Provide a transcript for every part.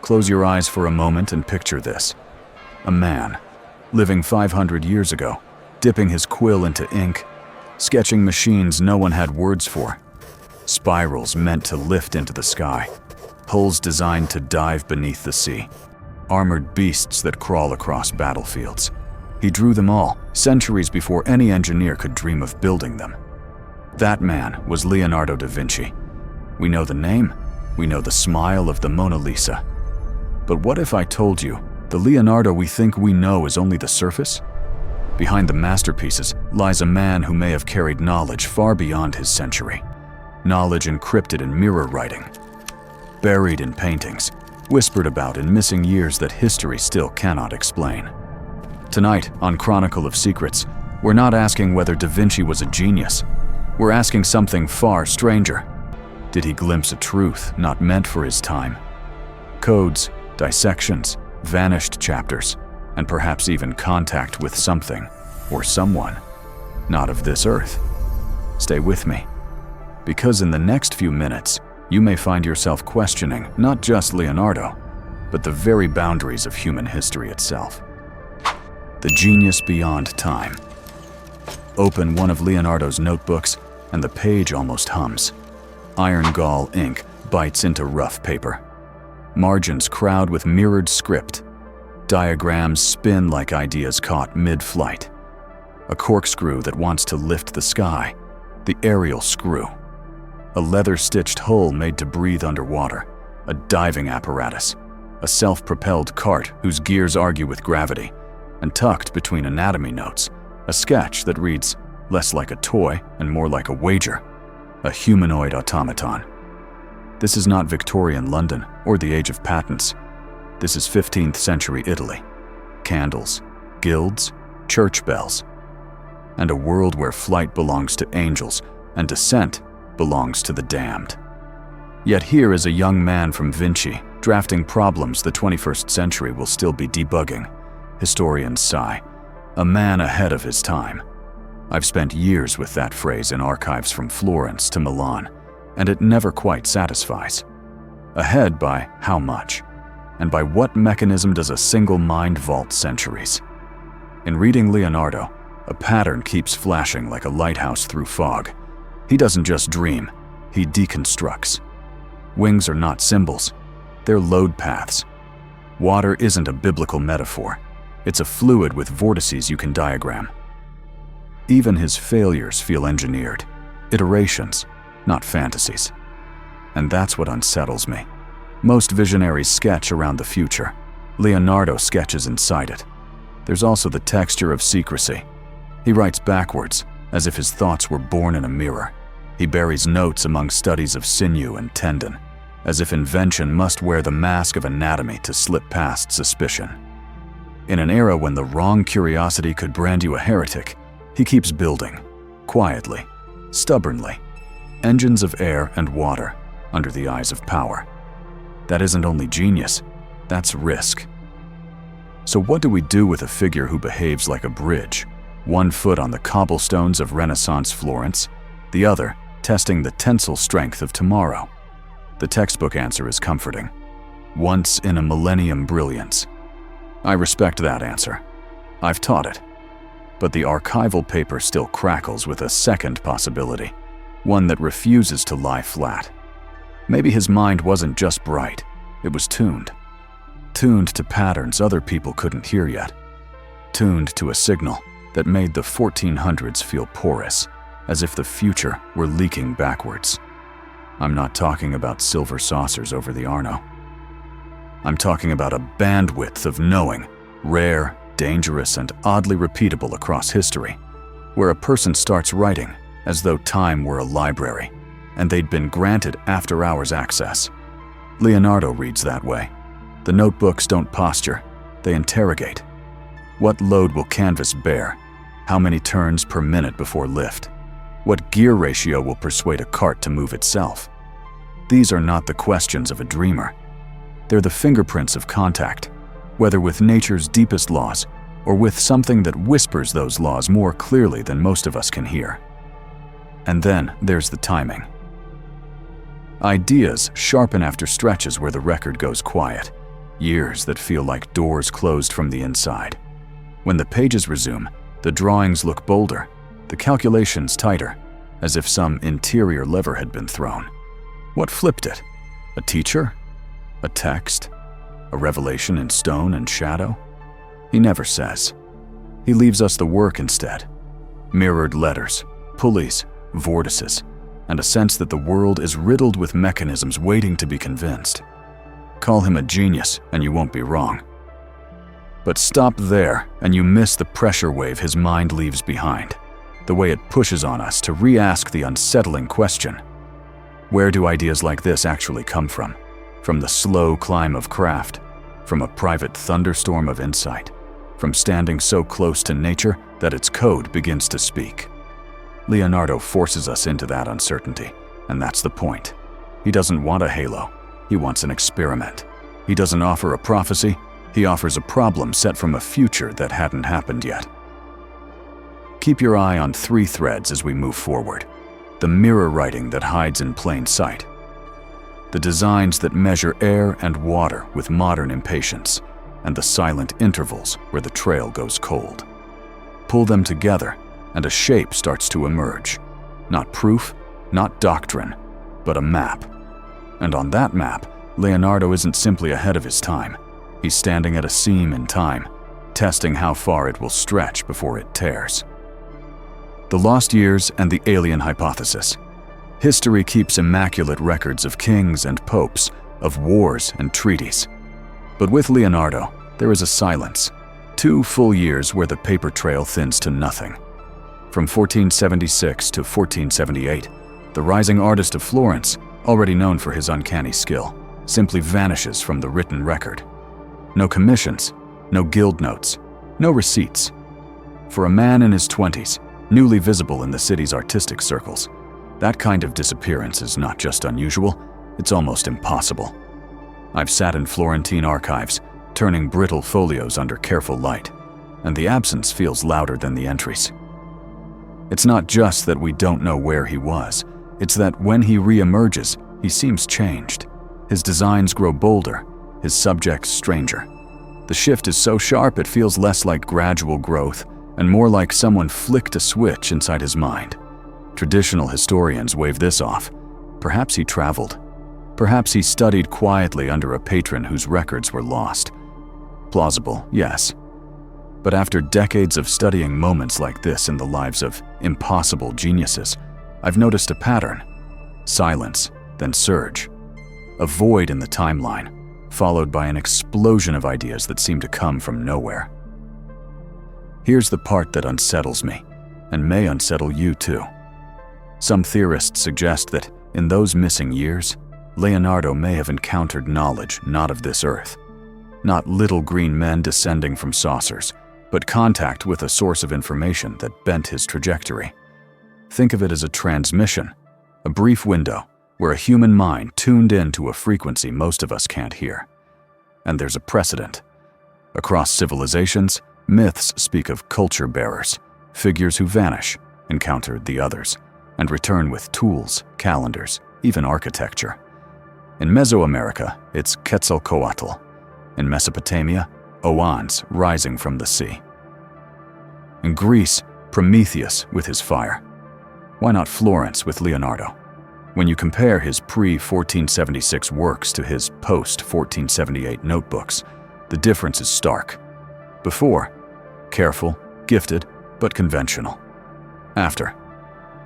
Close your eyes for a moment and picture this. A man, living 500 years ago, dipping his quill into ink, sketching machines no one had words for, spirals meant to lift into the sky, poles designed to dive beneath the sea, armored beasts that crawl across battlefields. He drew them all, centuries before any engineer could dream of building them. That man was Leonardo da Vinci. We know the name, we know the smile of the Mona Lisa. But what if I told you the Leonardo we think we know is only the surface? Behind the masterpieces lies a man who may have carried knowledge far beyond his century. Knowledge encrypted in mirror writing, buried in paintings, whispered about in missing years that history still cannot explain. Tonight, on Chronicle of Secrets, we're not asking whether Da Vinci was a genius. We're asking something far stranger. Did he glimpse a truth not meant for his time? Codes, dissections, vanished chapters, and perhaps even contact with something or someone not of this earth. Stay with me, because in the next few minutes, you may find yourself questioning not just Leonardo, but the very boundaries of human history itself. The genius beyond time. Open one of Leonardo's notebooks, and the page almost hums. Iron gall ink bites into rough paper. Margins crowd with mirrored script. Diagrams spin like ideas caught mid-flight. A corkscrew that wants to lift the sky, the aerial screw. A leather-stitched hull made to breathe underwater, a diving apparatus, a self-propelled cart whose gears argue with gravity, and tucked between anatomy notes, a sketch that reads less like a toy and more like a wager, a humanoid automaton. This is not Victorian London or the age of patents. This is 15th century Italy. Candles, guilds, church bells, and a world where flight belongs to angels and descent belongs to the damned. Yet here is a young man from Vinci drafting problems the 21st century will still be debugging. Historians sigh, a man ahead of his time. I've spent years with that phrase in archives from Florence to Milan, and it never quite satisfies. Ahead by how much? And by what mechanism does a single mind vault centuries? In reading Leonardo, a pattern keeps flashing like a lighthouse through fog. He doesn't just dream, he deconstructs. Wings are not symbols, they're load paths. Water isn't a biblical metaphor. It's a fluid with vortices you can diagram. Even his failures feel engineered, iterations, not fantasies. And that's what unsettles me. Most visionaries sketch around the future. Leonardo sketches inside it. There's also the texture of secrecy. He writes backwards, as if his thoughts were born in a mirror. He buries notes among studies of sinew and tendon, as if invention must wear the mask of anatomy to slip past suspicion. In an era when the wrong curiosity could brand you a heretic, he keeps building, quietly, stubbornly, engines of air and water under the eyes of power. That isn't only genius, that's risk. So what do we do with a figure who behaves like a bridge, one foot on the cobblestones of Renaissance Florence, the other testing the tensile strength of tomorrow? The textbook answer is comforting. Once in a millennium brilliance. I respect that answer. I've taught it. But the archival paper still crackles with a second possibility, one that refuses to lie flat. Maybe his mind wasn't just bright, it was tuned. Tuned to patterns other people couldn't hear yet. Tuned to a signal that made the 1400s feel porous, as if the future were leaking backwards. I'm not talking about silver saucers over the Arno. I'm talking about a bandwidth of knowing, rare, dangerous, and oddly repeatable across history, where a person starts writing as though time were a library, and they'd been granted after-hours access. Leonardo reads that way. The notebooks don't posture, they interrogate. What load will canvas bear? How many turns per minute before lift? What gear ratio will persuade a cart to move itself? These are not the questions of a dreamer. They're the fingerprints of contact, whether with nature's deepest laws or with something that whispers those laws more clearly than most of us can hear. And then there's the timing. Ideas sharpen after stretches where the record goes quiet. years that feel like doors closed from the inside. When the pages resume, the drawings look bolder, the calculations tighter, as if some interior lever had been thrown. What flipped it? A teacher? A text? A revelation in stone and shadow? He never says. He leaves us the work instead. Mirrored letters, pulleys, vortices, and a sense that the world is riddled with mechanisms waiting to be convinced. Call him a genius and you won't be wrong. But stop there and you miss the pressure wave his mind leaves behind, the way it pushes on us to re-ask the unsettling question. Where do ideas like this actually come from? From the slow climb of craft? From a private thunderstorm of insight? From standing so close to nature that its code begins to speak? Leonardo forces us into that uncertainty, and that's the point. He doesn't want a halo. He wants an experiment. He doesn't offer a prophecy. He offers a problem set from a future that hadn't happened yet. Keep your eye on 3 threads as we move forward. The mirror writing that hides in plain sight. The designs that measure air and water with modern impatience, and the silent intervals where the trail goes cold. Pull them together, and a shape starts to emerge. Not proof, not doctrine, but a map. And on that map, Leonardo isn't simply ahead of his time. He's standing at a seam in time, testing how far it will stretch before it tears. The lost years and the alien hypothesis. History keeps immaculate records of kings and popes, of wars and treaties. But with Leonardo, there is a silence. 2 full years where the paper trail thins to nothing. From 1476 to 1478, the rising artist of Florence, already known for his uncanny skill, simply vanishes from the written record. No commissions, no guild notes, no receipts. For a man in his 20s, newly visible in the city's artistic circles, that kind of disappearance is not just unusual, it's almost impossible. I've sat in Florentine archives, turning brittle folios under careful light, and the absence feels louder than the entries. It's not just that we don't know where he was, it's that when he re-emerges, he seems changed. His designs grow bolder, his subjects stranger. The shift is so sharp it feels less like gradual growth and more like someone flicked a switch inside his mind. Traditional historians wave this off. Perhaps he traveled. Perhaps he studied quietly under a patron whose records were lost. Plausible, yes. But after decades of studying moments like this in the lives of impossible geniuses, I've noticed a pattern. Silence, then surge. A void in the timeline, followed by an explosion of ideas that seem to come from nowhere. Here's the part that unsettles me, and may unsettle you too. Some theorists suggest that, in those missing years, Leonardo may have encountered knowledge not of this earth. Not little green men descending from saucers, but contact with a source of information that bent his trajectory. Think of it as a transmission, a brief window where a human mind tuned in to a frequency most of us can't hear. And there's a precedent. Across civilizations, myths speak of culture bearers, figures who vanish, encounter the others, and return with tools, calendars, even architecture. In Mesoamerica, it's Quetzalcoatl. In Mesopotamia, Oans rising from the sea. In Greece, Prometheus with his fire. Why not Florence with Leonardo? When you compare his pre-1476 works to his post-1478 notebooks, the difference is stark. Before, careful, gifted, but conventional. After,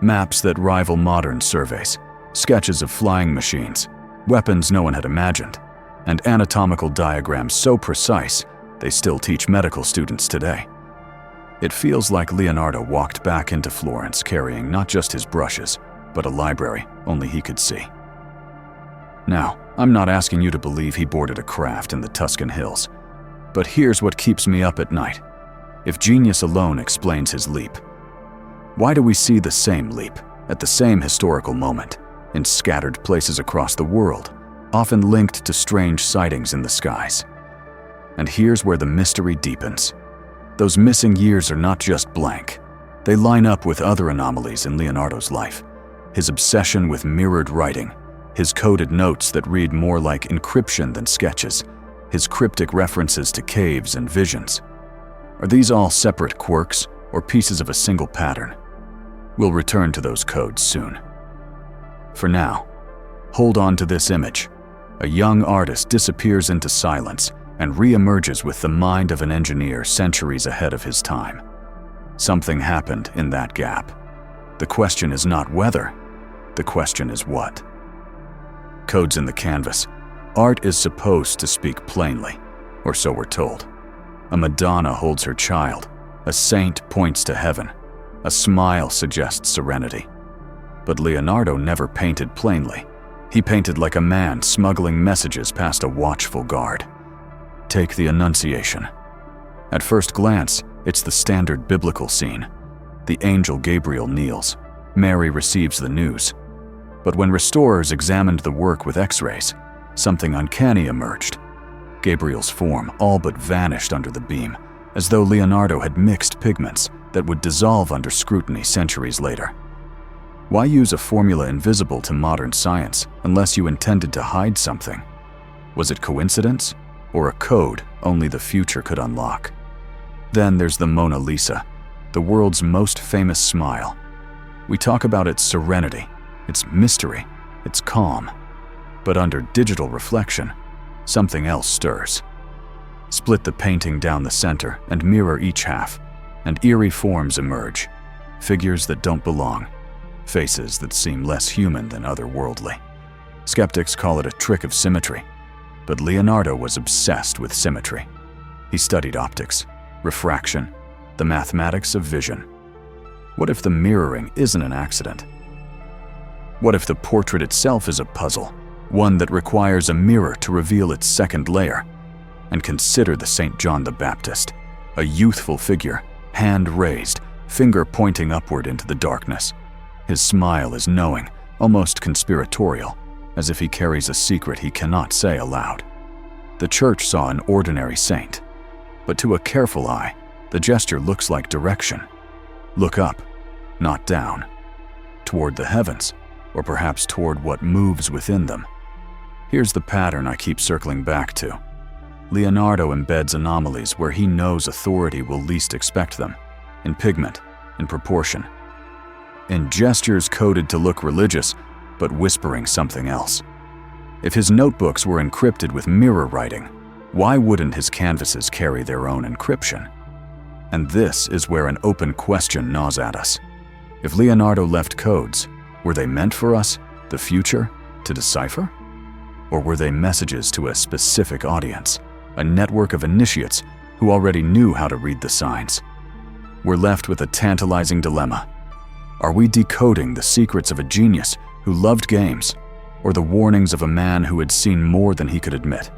maps that rival modern surveys, sketches of flying machines, weapons no one had imagined, and anatomical diagrams so precise they still teach medical students today. It feels like Leonardo walked back into Florence carrying not just his brushes, but a library only he could see. Now, I'm not asking you to believe he boarded a craft in the Tuscan hills, but here's what keeps me up at night. If genius alone explains his leap, why do we see the same leap at the same historical moment in scattered places across the world, often linked to strange sightings in the skies? And here's where the mystery deepens. Those missing years are not just blank. They line up with other anomalies in Leonardo's life. His obsession with mirrored writing, his coded notes that read more like encryption than sketches, his cryptic references to caves and visions. Are these all separate quirks or pieces of a single pattern? We'll return to those codes soon. For now, hold on to this image. A young artist disappears into silence and re-emerges with the mind of an engineer centuries ahead of his time. Something happened in that gap. The question is not whether, the question is what. Codes in the canvas. Art is supposed to speak plainly, or so we're told. A Madonna holds her child, a saint points to heaven, a smile suggests serenity. But Leonardo never painted plainly. He painted like a man smuggling messages past a watchful guard. Take the Annunciation. At first glance, it's the standard biblical scene. The angel Gabriel kneels. Mary receives the news. But when restorers examined the work with X-rays, something uncanny emerged. Gabriel's form all but vanished under the beam, as though Leonardo had mixed pigments that would dissolve under scrutiny centuries later. Why use a formula invisible to modern science unless you intended to hide something? Was it coincidence, or a code only the future could unlock? Then there's the Mona Lisa, the world's most famous smile. We talk about its serenity, its mystery, its calm. But under digital reflection, something else stirs. Split the painting down the center and mirror each half, and eerie forms emerge, figures that don't belong, faces that seem less human than otherworldly. Skeptics call it a trick of symmetry, but Leonardo was obsessed with symmetry. He studied optics, refraction, the mathematics of vision. What if the mirroring isn't an accident? What if the portrait itself is a puzzle, one that requires a mirror to reveal its second layer? And consider the St. John the Baptist, a youthful figure, hand raised, finger pointing upward into the darkness. His smile is knowing, almost conspiratorial, as if he carries a secret he cannot say aloud. The church saw an ordinary saint, but to a careful eye, the gesture looks like direction. Look up, not down, toward the heavens, or perhaps toward what moves within them. Here's the pattern I keep circling back to. Leonardo embeds anomalies where he knows authority will least expect them, in pigment, in proportion, in gestures coded to look religious, but whispering something else. If his notebooks were encrypted with mirror writing, why wouldn't his canvases carry their own encryption? And this is where an open question gnaws at us. If Leonardo left codes, were they meant for us, the future, to decipher? Or were they messages to a specific audience, a network of initiates who already knew how to read the signs? We're left with a tantalizing dilemma. Are we decoding the secrets of a genius who loved games, or the warnings of a man who had seen more than he could admit?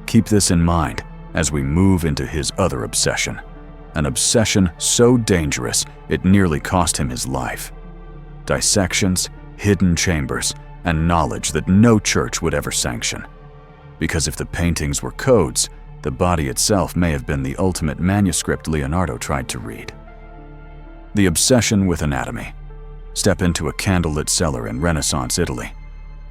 Keep this in mind as we move into his other obsession, an obsession so dangerous it nearly cost him his life. Dissections, hidden chambers, and knowledge that no church would ever sanction. Because if the paintings were codes, the body itself may have been the ultimate manuscript Leonardo tried to read. The obsession with anatomy. Step into a candlelit cellar in Renaissance Italy.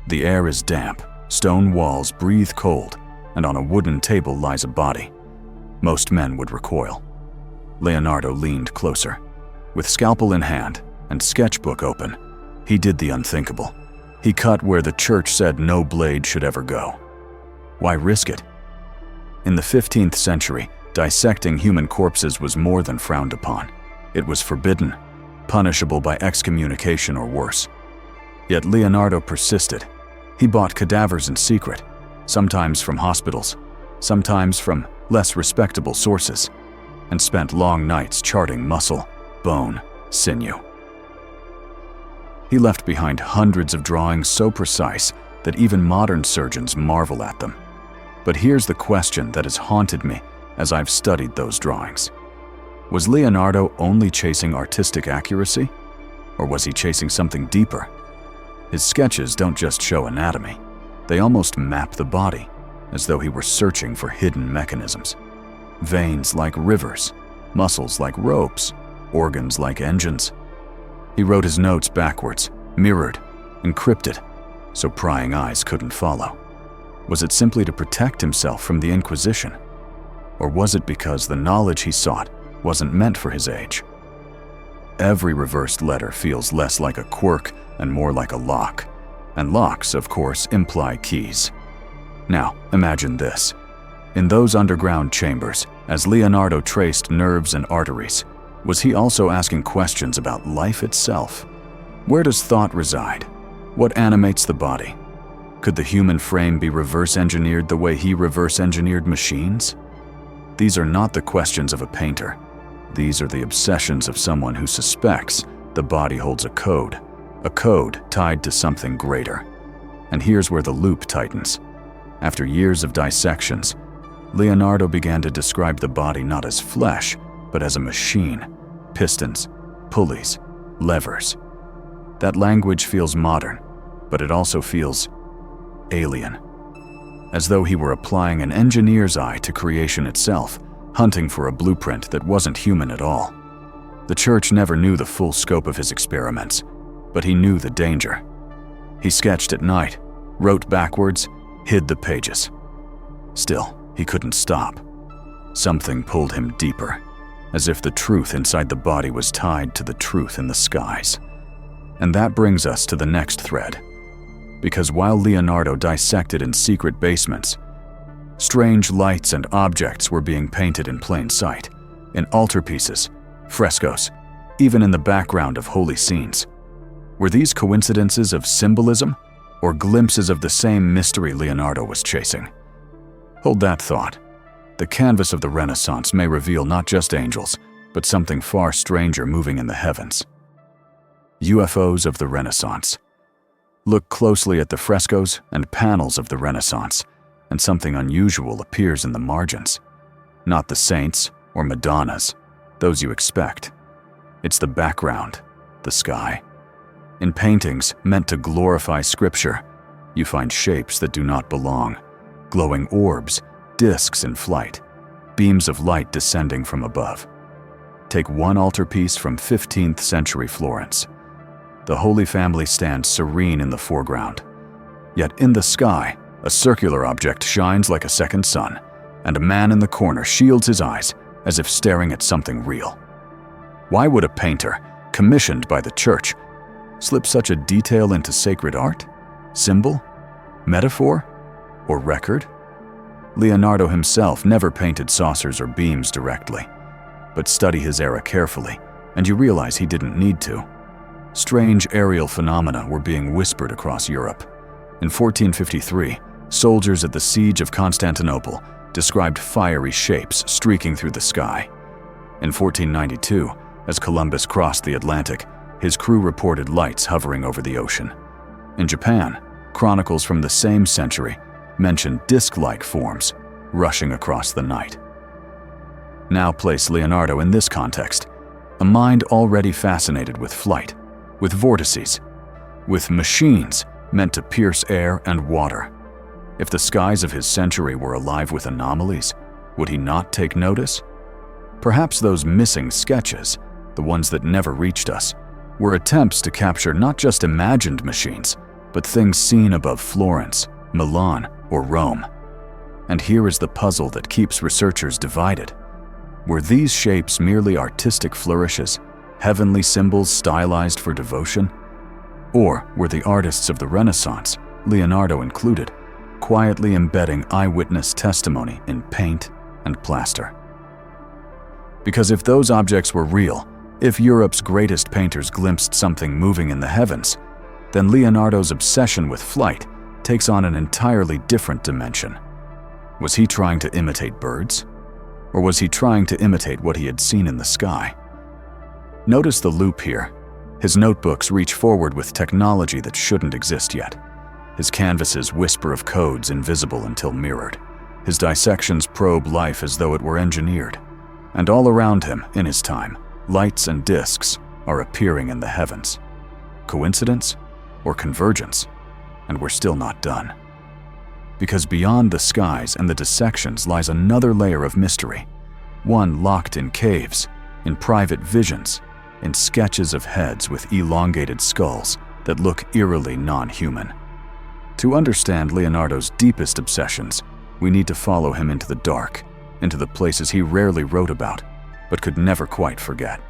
The air is damp, stone walls breathe cold, and on a wooden table lies a body. Most men would recoil. Leonardo leaned closer. With scalpel in hand and sketchbook open, he did the unthinkable. He cut where the church said no blade should ever go. Why risk it? In the 15th century, dissecting human corpses was more than frowned upon. It was forbidden, punishable by excommunication or worse. Yet Leonardo persisted. He bought cadavers in secret, sometimes from hospitals, sometimes from less respectable sources, and spent long nights charting muscle, bone, sinew. He left behind hundreds of drawings so precise that even modern surgeons marvel at them. But here's the question that has haunted me as I've studied those drawings. Was Leonardo only chasing artistic accuracy? Or was he chasing something deeper? His sketches don't just show anatomy. They almost map the body, as though he were searching for hidden mechanisms. Veins like rivers, muscles like ropes, organs like engines. He wrote his notes backwards, mirrored, encrypted, so prying eyes couldn't follow. Was it simply to protect himself from the Inquisition? Or was it because the knowledge he sought wasn't meant for his age? Every reversed letter feels less like a quirk and more like a lock. And locks, of course, imply keys. Now, imagine this. In those underground chambers, as Leonardo traced nerves and arteries, was he also asking questions about life itself? Where does thought reside? What animates the body? Could the human frame be reverse-engineered the way he reverse-engineered machines? These are not the questions of a painter. These are the obsessions of someone who suspects the body holds a code tied to something greater. And here's where the loop tightens. After years of dissections, Leonardo began to describe the body not as flesh, but as a machine. Pistons, pulleys, levers. That language feels modern, but it also feels alien. As though he were applying an engineer's eye to creation itself, hunting for a blueprint that wasn't human at all. The church never knew the full scope of his experiments, but he knew the danger. He sketched at night, wrote backwards, hid the pages. Still, he couldn't stop. Something pulled him deeper, as if the truth inside the body was tied to the truth in the skies. And that brings us to the next thread. Because while Leonardo dissected in secret basements, strange lights and objects were being painted in plain sight, in altarpieces, frescoes, even in the background of holy scenes. Were these coincidences of symbolism, or glimpses of the same mystery Leonardo was chasing? Hold that thought. The canvas of the Renaissance may reveal not just angels, but something far stranger moving in the heavens. UFOs of the Renaissance. Look closely at the frescoes and panels of the Renaissance, and something unusual appears in the margins. Not the saints or Madonnas, those you expect. It's the background, the sky. In paintings meant to glorify scripture, you find shapes that do not belong. Glowing orbs, discs in flight, beams of light descending from above. Take one altarpiece from 15th century Florence. The Holy Family stands serene in the foreground. Yet in the sky, a circular object shines like a second sun, and a man in the corner shields his eyes as if staring at something real. Why would a painter, commissioned by the church, slip such a detail into sacred art, symbol, metaphor, or record? Leonardo himself never painted saucers or beams directly, but study his era carefully, and you realize he didn't need to. Strange aerial phenomena were being whispered across Europe. In 1453, soldiers at the siege of Constantinople described fiery shapes streaking through the sky. In 1492, as Columbus crossed the Atlantic, his crew reported lights hovering over the ocean. In Japan, chronicles from the same century mention disc-like forms rushing across the night. Now place Leonardo in this context, a mind already fascinated with flight, with vortices, with machines meant to pierce air and water. If the skies of his century were alive with anomalies, would he not take notice? Perhaps those missing sketches, the ones that never reached us, were attempts to capture not just imagined machines, but things seen above Florence, Milan, or Rome. And here is the puzzle that keeps researchers divided. Were these shapes merely artistic flourishes, heavenly symbols stylized for devotion? Or were the artists of the Renaissance, Leonardo included, quietly embedding eyewitness testimony in paint and plaster? Because if those objects were real, if Europe's greatest painters glimpsed something moving in the heavens, then Leonardo's obsession with flight takes on an entirely different dimension. Was he trying to imitate birds? Or was he trying to imitate what he had seen in the sky? Notice the loop here. His notebooks reach forward with technology that shouldn't exist yet. His canvases whisper of codes invisible until mirrored. His dissections probe life as though it were engineered. And all around him, in his time, lights and discs are appearing in the heavens. Coincidence or convergence? And we're still not done. Because beyond the skies and the dissections lies another layer of mystery, one locked in caves, in private visions, in sketches of heads with elongated skulls that look eerily non-human. To understand Leonardo's deepest obsessions, we need to follow him into the dark, into the places he rarely wrote about, but could never quite forget.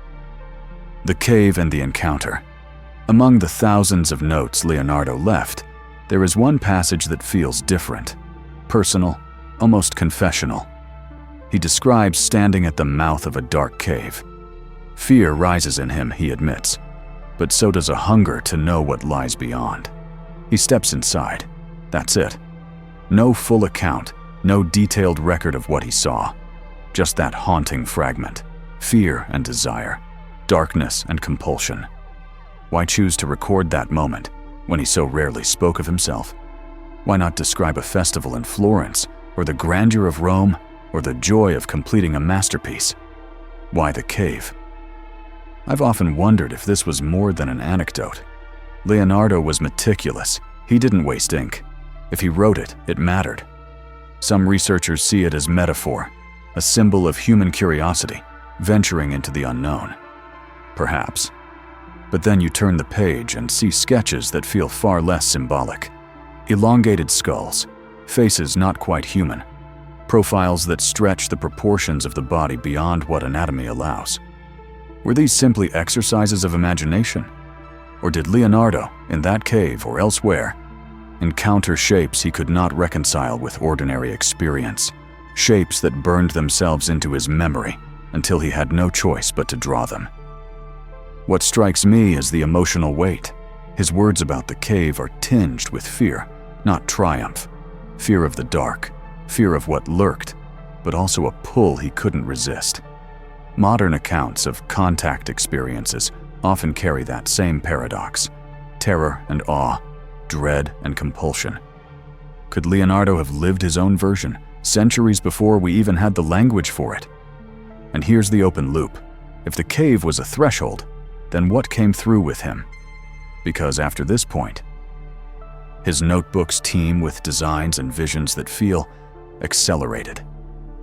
The cave and the encounter. Among the thousands of notes Leonardo left, there is one passage that feels different, personal, almost confessional. He describes standing at the mouth of a dark cave. Fear rises in him, he admits, but so does a hunger to know what lies beyond. He steps inside. That's it. No full account, no detailed record of what he saw. Just that haunting fragment. Fear and desire. Darkness and compulsion. Why choose to record that moment when he so rarely spoke of himself? Why not describe a festival in Florence, or the grandeur of Rome, or the joy of completing a masterpiece? Why the cave? I've often wondered if this was more than an anecdote. Leonardo was meticulous. He didn't waste ink. If he wrote it, it mattered. Some researchers see it as metaphor, a symbol of human curiosity, venturing into the unknown. Perhaps. But then you turn the page and see sketches that feel far less symbolic. Elongated skulls, faces not quite human, profiles that stretch the proportions of the body beyond what anatomy allows. Were these simply exercises of imagination? Or did Leonardo, in that cave or elsewhere, encounter shapes he could not reconcile with ordinary experience, shapes that burned themselves into his memory until he had no choice but to draw them? What strikes me is the emotional weight. His words about the cave are tinged with fear, not triumph. Fear of the dark, fear of what lurked, but also a pull he couldn't resist. Modern accounts of contact experiences often carry that same paradox: terror and awe, dread and compulsion. Could Leonardo have lived his own version, centuries before we even had the language for it? And here's the open loop. If the cave was a threshold, then what came through with him? Because after this point, his notebooks teem with designs and visions that feel accelerated,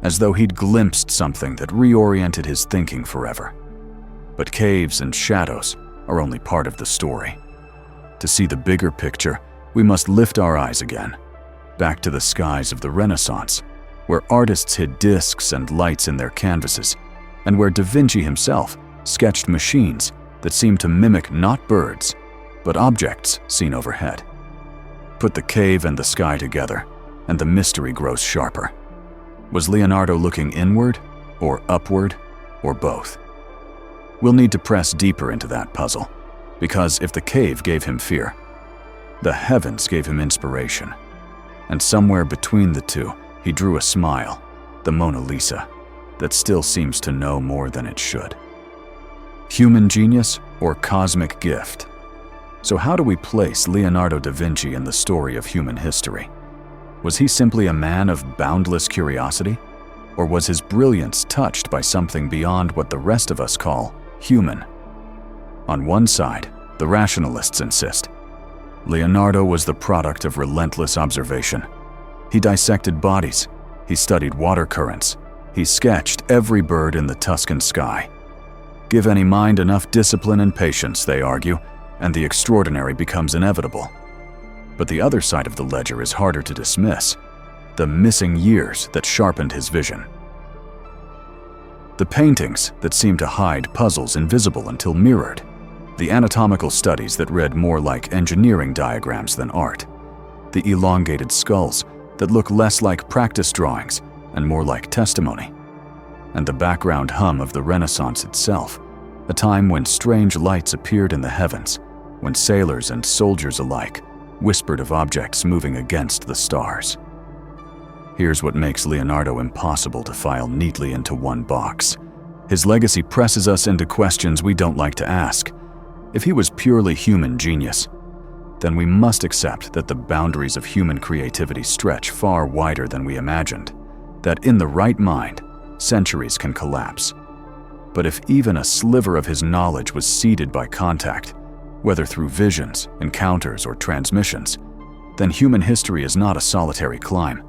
as though he'd glimpsed something that reoriented his thinking forever. But caves and shadows are only part of the story. To see the bigger picture, we must lift our eyes again, back to the skies of the Renaissance, where artists hid discs and lights in their canvases, and where Da Vinci himself sketched machines that seemed to mimic not birds, but objects seen overhead. Put the cave and the sky together, and the mystery grows sharper. Was Leonardo looking inward, or upward, or both? We'll need to press deeper into that puzzle, because if the cave gave him fear, the heavens gave him inspiration. And somewhere between the two, he drew a smile, the Mona Lisa, that still seems to know more than it should. Human genius or cosmic gift? So how do we place Leonardo da Vinci in the story of human history? Was he simply a man of boundless curiosity? Or was his brilliance touched by something beyond what the rest of us call human? On one side, the rationalists insist Leonardo was the product of relentless observation. He dissected bodies, he studied water currents, he sketched every bird in the Tuscan sky. Give any mind enough discipline and patience, they argue, and the extraordinary becomes inevitable. But the other side of the ledger is harder to dismiss: the missing years that sharpened his vision. The paintings that seemed to hide puzzles invisible until mirrored. The anatomical studies that read more like engineering diagrams than art. The elongated skulls that look less like practice drawings and more like testimony. And the background hum of the Renaissance itself, a time when strange lights appeared in the heavens, when sailors and soldiers alike whispered of objects moving against the stars. Here's what makes Leonardo impossible to file neatly into one box. His legacy presses us into questions we don't like to ask. If he was purely human genius, then we must accept that the boundaries of human creativity stretch far wider than we imagined, that in the right mind, centuries can collapse. But if even a sliver of his knowledge was seeded by contact, whether through visions, encounters, or transmissions, then human history is not a solitary climb.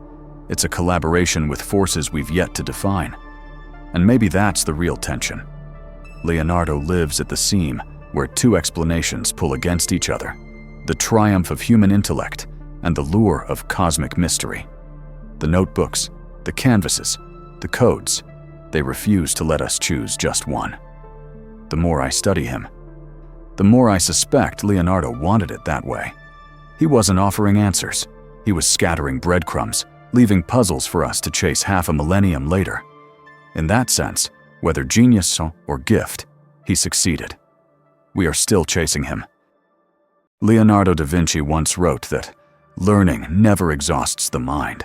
It's a collaboration with forces we've yet to define. And maybe that's the real tension. Leonardo lives at the seam where two explanations pull against each other: the triumph of human intellect and the lure of cosmic mystery. The notebooks, the canvases, the codes, they refuse to let us choose just one. The more I study him, the more I suspect Leonardo wanted it that way. He wasn't offering answers. He was scattering breadcrumbs, leaving puzzles for us to chase half a millennium later. In that sense, whether genius or gift, he succeeded. We are still chasing him. Leonardo da Vinci once wrote that learning never exhausts the mind.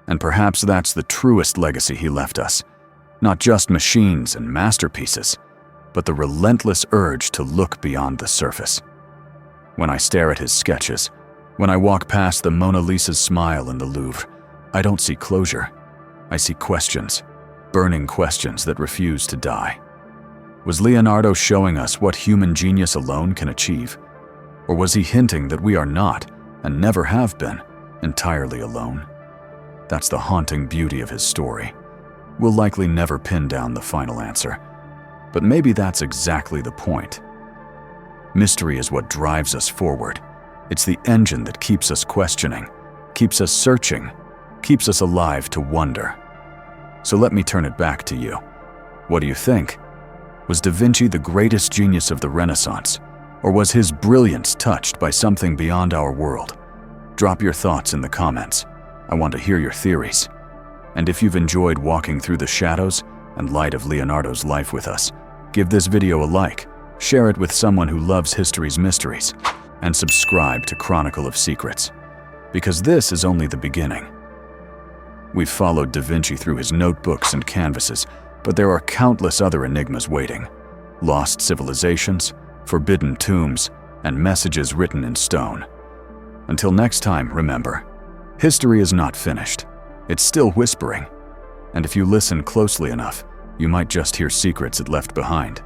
And perhaps that's the truest legacy he left us. Not just machines and masterpieces, but the relentless urge to look beyond the surface. When I stare at his sketches, when I walk past the Mona Lisa's smile in the Louvre, I don't see closure. I see questions, burning questions that refuse to die. Was Leonardo showing us what human genius alone can achieve? Or was he hinting that we are not, and never have been, entirely alone? That's the haunting beauty of his story. We'll likely never pin down the final answer, but maybe that's exactly the point. Mystery is what drives us forward. It's the engine that keeps us questioning, keeps us searching, keeps us alive to wonder. So let me turn it back to you. What do you think? Was Da Vinci the greatest genius of the Renaissance, or was his brilliance touched by something beyond our world? Drop your thoughts in the comments. I want to hear your theories. And if you've enjoyed walking through the shadows and light of Leonardo's life with us, give this video a like, share it with someone who loves history's mysteries, and subscribe to Chronicle of Secrets, because this is only the beginning. We've followed Da Vinci through his notebooks and canvases, but there are countless other enigmas waiting. Lost civilizations, forbidden tombs, and messages written in stone. Until next time, remember, history is not finished. It's still whispering. And if you listen closely enough, you might just hear secrets it left behind.